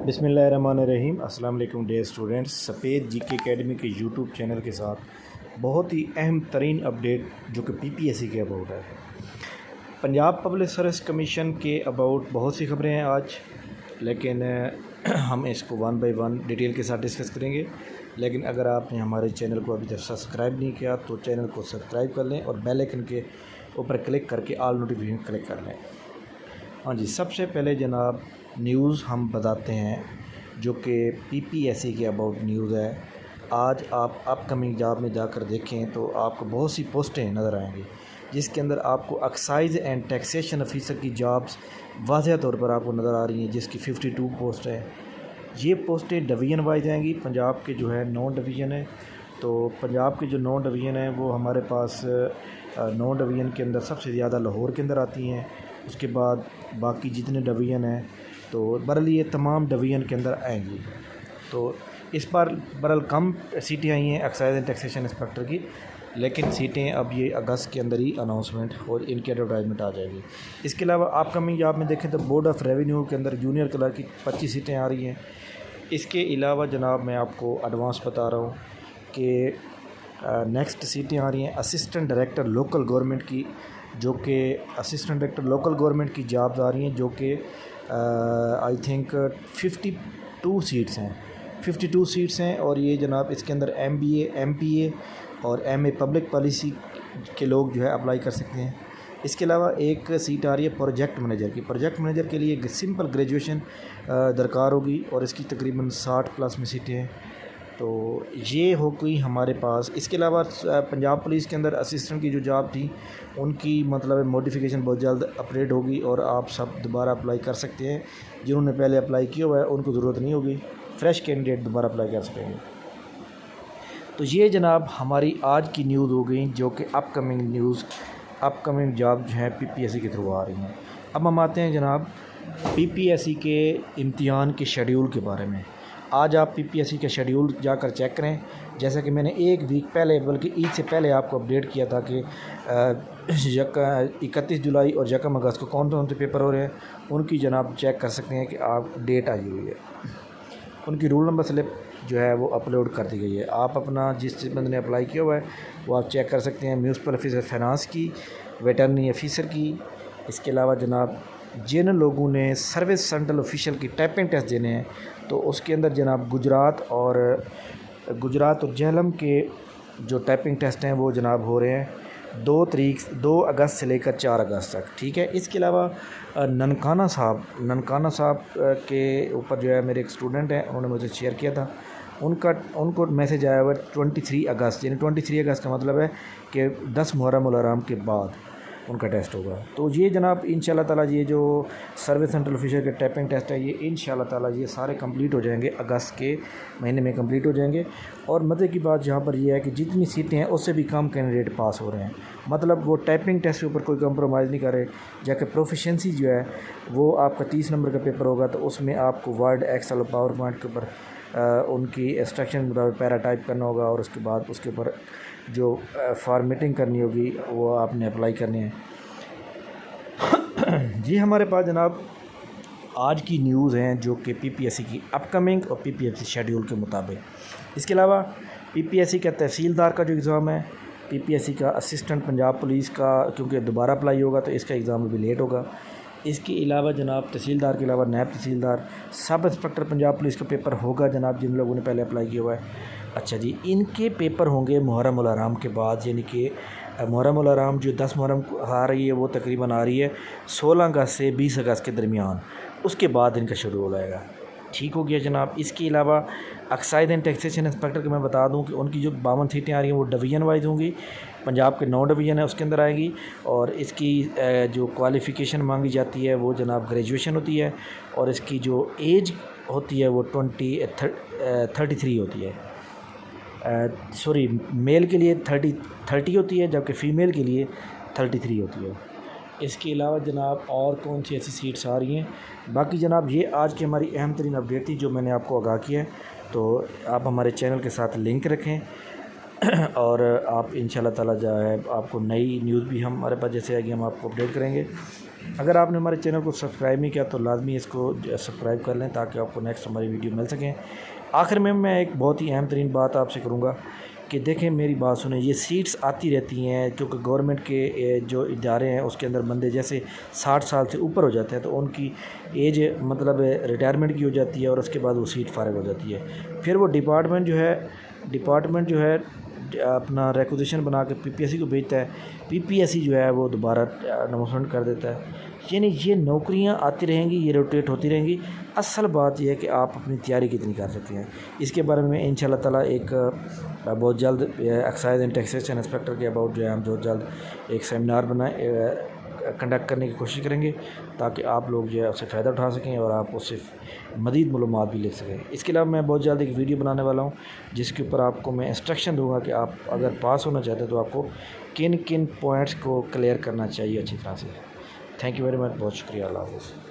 बिस्मिल्लाहिर्रहमानिर्रहीम। अस्सलाम वालेकुम डियर स्टूडेंट्स। सफ़ेद जीके एकेडमी के यूट्यूब चैनल के साथ बहुत ही अहम तरीन अपडेट जो कि पीपीएससी के अबाउट है। पंजाब पब्लिक सर्विस कमीशन के अबाउट बहुत सी खबरें हैं आज, लेकिन हम इसको वन बाय वन डिटेल के साथ डिस्कस करेंगे। लेकिन अगर आपने हमारे चैनल को अभी तक सब्सक्राइब नहीं किया तो चैनल को सब्सक्राइब कर लें और बेल आइकन के ऊपर क्लिक करके ऑल नोटिफिकेशन क्लिक कर लें। हाँ जी, सबसे पहले जनाब न्यूज़ हम बताते हैं जो कि पीपीएससी के अबाउट न्यूज़ है। आज आप अपकमिंग जॉब में जाकर देखें तो आपको बहुत सी पोस्टें नज़र आएंगी, जिसके अंदर आपको एक्साइज एंड टैक्सेशन ऑफिसर की जॉब्स वाज़ह तौर पर आपको नज़र आ रही हैं, जिसकी 52 पोस्ट है। ये पोस्टें डिवीज़न वाइज आएंगी। पंजाब के जो है 9 डिवीज़न है, तो पंजाब के जो 9 डिवीज़न है वो हमारे पास 9 डिवीज़न के अंदर सबसे ज़्यादा लाहौर के अंदर आती हैं। उसके बाद बाकी जितने डिवीज़न हैं तो बहरहाल ये तमाम डिवीज़न के अंदर आएंगी। तो इस बार बहरहाल कम सीटें आई हैं एक्साइज एंड टैक्सेशन इंस्पेक्टर की, लेकिन सीटें अब ये अगस्त के अंदर ही अनाउंसमेंट और इनकी एडवर्टाइजमेंट आ जाएगी। इसके अलावा अपकमिंग जॉब में देखें तो बोर्ड ऑफ रेवेन्यू के अंदर जूनियर क्लर्क की 25 सीटें आ रही हैं। इसके अलावा जनाब मैं आपको एडवांस बता रहा हूँ कि नेक्स्ट सीटें आ रही हैं असिस्टेंट डायरेक्टर लोकल गवर्नमेंट की, जो कि असिस्टेंट डायरेक्टर लोकल गवर्नमेंट की जॉब्स आ रही हैं, जो कि आई थिंक 52 सीट्स हैं। 52 सीट्स हैं और ये जनाब इसके अंदर MBA MPA और MA पब्लिक पॉलिसी के लोग जो है अप्लाई कर सकते हैं। इसके अलावा एक सीट आ रही है प्रोजेक्ट मैनेजर की। प्रोजेक्ट मैनेजर के लिए सिंपल ग्रेजुएशन दरकार होगी और इसकी तकरीबन 60 प्लस में सीटें हैं। तो ये हो गई हमारे पास। इसके अलावा पंजाब पुलिस के अंदर असिस्टेंट की जो जॉब थी उनकी मतलब मॉडिफिकेशन बहुत जल्द अपडेट होगी और आप सब दोबारा अप्लाई कर सकते हैं। जिन्होंने पहले अप्लाई किया हुआ है उनको ज़रूरत नहीं होगी, फ़्रेश कैंडिडेट दोबारा अप्लाई कर सकेंगे। तो ये जनाब हमारी आज की न्यूज़ हो गई, जो कि अपकमिंग न्यूज़ अपकमिंग जॉब जो है पीपीएससी के थ्रू आ रही हैं। अब हम आते हैं जनाब पीपीएससी के इम्तिहान के शेड्यूल के बारे में। आज आप पीपीएससी का शेड्यूल जाकर चेक करें। जैसा कि मैंने एक वीक पहले बल्कि ईद से पहले आपको अपडेट किया था कि 31 जुलाई और 1 अगस्त को कौन कौन से पेपर हो रहे हैं, उनकी जनाब चेक कर सकते हैं कि आप डेट आई हुई है। उनकी रूल नंबर स्लिप जो है वो अपलोड कर दी गई है। आप अपना जिस बंदे ने अप्लाई किया हुआ है वो आप चेक कर सकते हैं। म्यूनसिपल ऑफिसर फाइनेंस की, वेटरनरी ऑफिसर की। इसके अलावा जनाब जिन लोगों ने सर्विस सेंट्रल ऑफिशियल की टाइपिंग टेस्ट देने हैं तो उसके अंदर जनाब गुजरात और जेहलम के जो टाइपिंग टेस्ट हैं वो जनाब हो रहे हैं 2 अगस्त से लेकर 4 अगस्त तक। ठीक है। इसके अलावा ननकाना साहब के ऊपर जो है मेरे एक स्टूडेंट हैं, उन्होंने मुझे शेयर किया था, उनको मैसेज आया हुआ 23 अगस्त, यानी 23 अगस्त का मतलब है कि 10 मुहर्रम उल हराम के बाद उनका टेस्ट होगा। तो ये जनाब इंशाल्लाह ताला ये जो सर्विस सेंट्रल ऑफिसर के टाइपिंग टेस्ट है ये इंशाल्लाह ताला ये सारे कंप्लीट हो जाएंगे, अगस्त के महीने में कंप्लीट हो जाएंगे। और मज़े की बात यहाँ पर ये है कि जितनी सीटें हैं उससे भी कम कैंडिडेट पास हो रहे हैं, मतलब वो टाइपिंग टेस्ट के ऊपर कोई कंप्रोमाइज़ नहीं कर रहे। जाके प्रोफिशेंसी जो है वो आपका 30 नंबर का पेपर होगा, तो उसमें आपको वर्ड, एक्सेल और पावर पॉइंट के ऊपर उनकी इंस्ट्रक्शन मुताबिक पैरा टाइप करना होगा और उसके बाद उसके ऊपर जो फॉर्मेटिंग करनी होगी वो आपने अप्लाई करनी है। जी हमारे पास जनाब आज की न्यूज़ हैं जो कि पीपीएससी की अपकमिंग और पीपीएससी शेड्यूल के मुताबिक। इसके अलावा पीपीएससी का तहसीलदार का जो एग्ज़ाम है, पीपीएससी का असिस्टेंट पंजाब पुलिस का, क्योंकि दोबारा अप्लाई होगा तो इसका एग्ज़ाम भी लेट होगा। इसके अलावा जनाब तहसीलदार के अलावा नायब तहसीलदार, सब इंस्पेक्टर पंजाब पुलिस का पेपर होगा जनाब जिन लोगों ने पहले अप्लाई किया हुआ है। अच्छा जी, इनके पेपर होंगे मुहर्रम उल हराम के बाद, यानी कि मुहर्रम उल हराम जो 10 मुहर्रम आ रही है वो तकरीबन आ रही है 16 अगस्त से 20 अगस्त के दरमियान, उसके बाद इनका शेड्यूल आएगा। ठीक हो गया जनाब। इसके अलावा एक्साइज एंड टैक्सेशन इंस्पेक्टर को मैं बता दूं कि उनकी जो 52 सीटें आ रही हैं वो डिवीज़न वाइज होंगी। पंजाब के 9 डिवीज़न है उसके अंदर आएगी और इसकी जो क्वालिफ़िकेशन मांगी जाती है वो जनाब ग्रेजुएशन होती है और इसकी जो एज होती है वो 33 होती है। सॉरी, मेल के लिए 30 होती है, जबकि फ़ीमेल के लिए 33 होती है। इसके अलावा जनाब और कौन सी ऐसी सीट्स आ रही हैं, बाकी जनाब ये आज की हमारी अहम तरीन अपडेट थी जो मैंने आपको आगाह किया है। तो आप हमारे चैनल के साथ लिंक रखें और आप इंशाल्लाह ताला जो है आपको नई न्यूज़ भी हमारे पास जैसे आएगी हम आपको अपडेट करेंगे। अगर आपने हमारे चैनल को सब्सक्राइब नहीं किया तो लाजमी इसको सब्सक्राइब कर लें ताकि आपको नेक्स्ट हमारी वीडियो मिल सकें। आखिर में मैं एक बहुत ही अहम तरीन बात आपसे करूँगा कि देखें, मेरी बात सुने, ये सीट्स आती रहती हैं क्योंकि गवर्नमेंट के जो इदारे हैं उसके अंदर बंदे जैसे 60 साल से ऊपर हो जाते हैं तो उनकी एज मतलब रिटायरमेंट की हो जाती है और उसके बाद वो सीट फारिग हो जाती है। फिर वो डिपार्टमेंट जो है अपना रिक्वेजिशन बना के पीपीएससी को भेजता है, पीपीएससी जो है वो दोबारा अनाउंसमेंट कर देता है। यानी ये नौकरियां आती रहेंगी, ये रोटेट होती रहेंगी। असल बात यह है कि आप अपनी तैयारी कितनी कर सकते हैं। इसके बारे में इंशाल्लाह ताला एक बहुत जल्द एक्साइज एंड टैक्सेशन इंस्पेक्टर के अबाउट जो है हम बहुत जल्द एक सेमिनार कंडक्ट करने की कोशिश करेंगे ताकि आप लोग जो है उससे फ़ायदा उठा सकें और आप उससे मज़ीद मालूमात भी ले सकें। इसके अलावा मैं बहुत जल्द एक वीडियो बनाने वाला हूँ जिसके ऊपर आपको मैं इंस्ट्रक्शन दूंगा कि आप अगर पास होना चाहते हैं तो आपको किन किन पॉइंट्स को क्लियर करना चाहिए अच्छी तरह से। थैंक यू वेरी मच, बहुत शुक्रिया, अल्लाह हाफ़िज़।